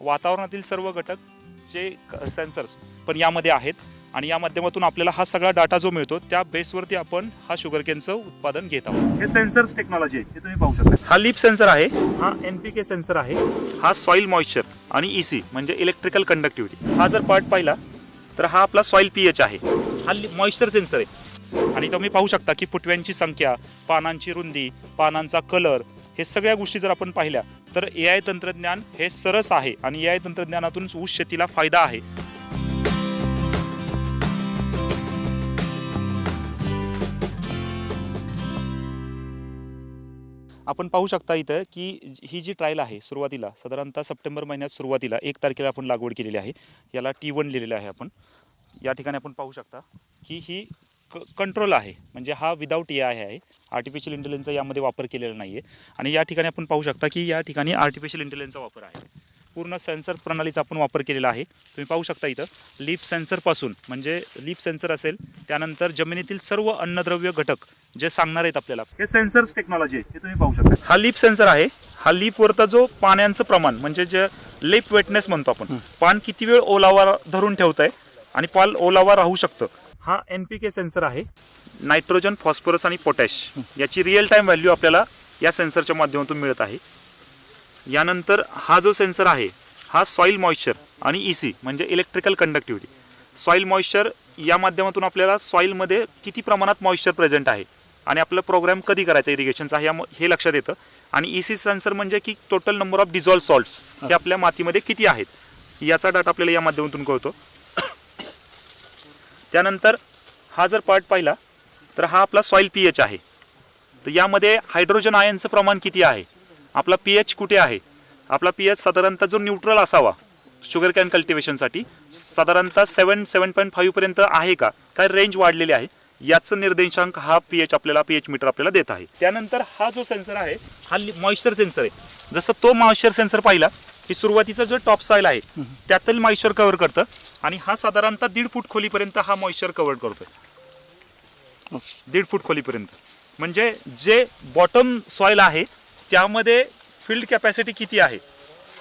वातावरणातील सर्व घटक जे सेन्सर्स पण यामध्ये आहेत आणि या माध्यमातून आपल्याला हा सगळा डाटा जो मिळतो त्या बेसवरती आपण हा शुगरकेनचं उत्पादन घेत आहोत. हे सेन्सर्स टेक्नॉलॉजी आहे, हे तुम्ही पाहू शकता. हा लीप सेन्सर आहे, हा NPK सेन्सर आहे, हा सॉइल मॉइश्चर आणि EC म्हणजे इलेक्ट्रिकल कंडक्टिव्हिटी. हा जर पार्ट पाहिला तर हा आपला सॉइल pH आहे. हा मॉइश्चर सेन्सर आहे आणि तुम्ही पाहू शकता की फुटव्यांची संख्या, पानांची रुंदी, पानांचा कलर, हे सगळ्या गोष्टी जर आपण पाहिल्या तर AI तंत्रज्ञान हे सरस आहे आणि AI तंत्रज्ञानातून ऊस शेतीला फायदा आहे. आपण पाहू शकता इथं की ही जी ट्रायल आहे सुरुवातीला साधारणतः सप्टेंबर महिन्यात सुरुवातीला 1 तारखेला आपण लागवड केलेली आहे. याला T1 लिहिलेलं आहे. आपण या ठिकाणी आपण पाहू शकता की ही कंट्रोल आहे, म्हणजे हा विदाऊट AI आहे. आर्टिफिशियल इंटेलिजन्सचा यामध्ये वापर केलेला नाही आहे. आणि या ठिकाणी आपण पाहू शकता की या ठिकाणी आर्टिफिशियल इंटेलिजन्सचा वापर आहे. पूर्ण सेन्सर प्रणालीचा आपण वापर केलेला आहे. तुम्ही पाहू शकता इथं लीप सेन्सरपासून, म्हणजे लीप सेन्सर असेल, त्यानंतर जमिनीतील सर्व अन्नद्रव्य घटक जे सांगणार आहेत आपल्याला, हे सेन्सर्स टेक्नॉलॉजी आहे, हे तुम्ही पाहू शकता. हा लीप सेन्सर आहे. हा लीपवरचा जो पाण्याचं प्रमाण, म्हणजे जे लीप वेटनेस म्हणतो आपण, पान किती वेळ ओलावा धरून ठेवत आहे आणि पाल ओलावा राहू शकतं. हा NPK सेन्सर आहे. नायट्रोजन, फॉस्फरस आणि पोटॅश याची रिअल टाइम व्हॅल्यू आपल्याला या सेन्सरच्या माध्यमातून मिळत आहे. यानंतर हा जो सेन्सर आहे हा सॉइल मॉइश्चर आणि EC म्हणजे इलेक्ट्रिकल कंडक्टिव्हिटी. सॉइल मॉइश्चर या माध्यमातून आपल्याला सॉइलमध्ये किती प्रमाणात मॉइश्चर प्रेझेंट आहे आणि आपलं प्रोग्राम कधी करायचा इरिगेशनचा हे लक्षात येतं. आणि EC सेन्सर म्हणजे की total number of dissolve salts हे आपल्या मातीमध्ये किती आहेत याचा डाटा आपल्याला या माध्यमातून कळतो. त्यानंतर हा जर पार्ट पाहिला तर हा आपला सॉइल pH आहे. तर यामध्ये हायड्रोजन आयनचं प्रमाण किती आहे, आपला pH कुठे आहे. आपला pH साधारणतः जो न्यूट्रल असावा शुगर कॅन कल्टिवेशनसाठी साधारणतः 7.5 पर्यंत आहे का, काय रेंज वाढलेली आहे, याचं निर्देशांक हा pH मीटर आपल्याला देत आहे. त्यानंतर हा जो सेन्सर आहे हा मॉइश्चर सेन्सर आहे. जसं तो मॉइश्चर सेन्सर पाहिला की सुरुवातीचं जो टॉप सॉइल आहे त्यातील मॉइश्चर कव्हर करतं आणि हा साधारणतः 1.5 फूट खोलीपर्यंत हा मॉइश्चर कव्हर करतोय. 1.5 फूट खोलीपर्यंत, म्हणजे जे बॉटम सॉइल आहे त्यामध्ये फील्ड कॅपॅसिटी किती आहे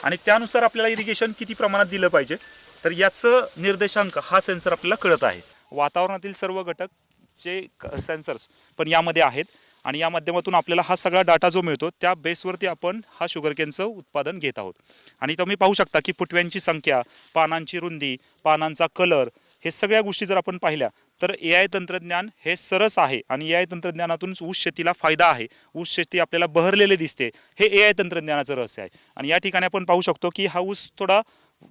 आणि त्यानुसार आपल्याला इरिगेशन किती प्रमाणात दिलं पाहिजे, तर याचं निर्देशांक हा सेन्सर आपल्याला कळत आहे. वातावरणातील सर्व घटक जे सेन्सर्स पण यामध्ये आहेत आणि या माध्यमातून आपल्याला हा सगळा डाटा जो मिळतो त्या बेसवरती आपण हा शुगरकेनचं उत्पादन घेत आहोत. आणि तुम्ही पाहू शकता की फुटव्यांची संख्या, पानांची रुंदी, पानांचा कलर, हे सगळ्या गोष्टी जर आपण पाहिल्या तर AI तंत्रज्ञान हे सरस आहे आणि AI तंत्रज्ञानातून ऊस शेतीला फायदा आहे. ऊस शेती आपल्याला बहरलेले दिसते, हे AI तंत्रज्ञानाचं रहस्य आहे. आणि या ठिकाणी आपण पाहू शकतो की हा ऊस थोडा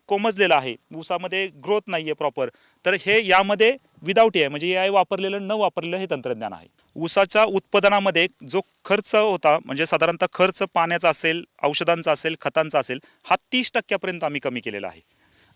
कोमजलेला आहे, ऊसामध्ये ग्रोथ नाही आहे प्रॉपर. तर हे यामध्ये विदाऊट AI म्हणजे AI वापरलेलं न वापरलेलं हे तंत्रज्ञान आहे. ऊसाच्या उत्पादनामध्ये जो खर्च होता, म्हणजे साधारणतः खर्च पाण्याचा असेल, औषधांचा असेल, खतांचा असेल, हा 30% आम्ही कमी केलेला आहे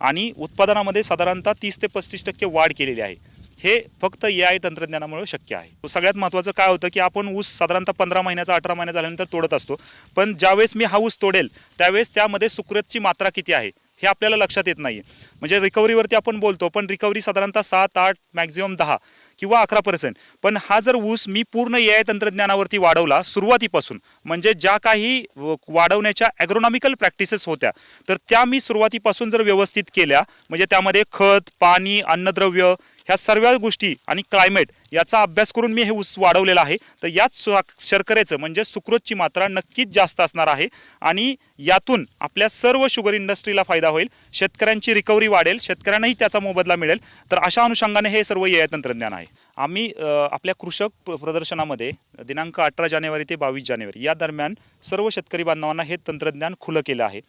आणि उत्पादनामध्ये साधारणतः 30 ते 35% वाढ केलेली आहे. हे फक्त AI तंत्रज्ञानामुळे शक्य आहे. सगळ्यात महत्त्वाचं काय होतं की आपण ऊस साधारणतः 15 महिन्याचा 18 महिना झाल्यानंतर तोडत असतो, पण ज्यावेळेस मी हा ऊस तोडेल त्यावेळेस त्यामध्ये सुक्रतची मात्रा किती आहे हे आपल्याला लक्षात येत नाही. म्हणजे रिकव्हरीवरती आपण बोलतो, पण रिकव्हरी साधारणतः 7, 8, मॅक्झिमम 10 किंवा 11%. पण हा जर ऊस मी पूर्ण AI तंत्रज्ञानावरती वाढवला सुरुवातीपासून, म्हणजे ज्या काही वाढवण्याच्या ॲग्रोनॉमिकल प्रॅक्टिसेस होत्या तर त्या मी सुरुवातीपासून जर व्यवस्थित केल्या, म्हणजे त्यामध्ये खत, पाणी, अन्नद्रव्य, ह्या सर्व गोष्टी आणि क्लायमेट याचा अभ्यास करून मी हे ऊस वाढवलेला आहे, तर यात शर्करेचं म्हणजे सुक्रोजची मात्रा नक्कीच जास्त असणार आहे आणि यातून आपल्या सर्व शुगर इंडस्ट्रीला फायदा होईल. शेतकऱ्यांची रिकव्हरी वाढेल, शेतकऱ्यांनाही त्याचा मोबदला मिळेल. तर अशा अनुषंगाने हे सर्व AI तंत्रज्ञान आहे. आम्ही आपल्या कृषक प्रदर्शनामध्ये दिनांक 18 जानेवारी ते 22 जानेवारी या दरम्यान सर्व शेतकरी बांधवांना हे तंत्रज्ञान खुलं केलं आहे.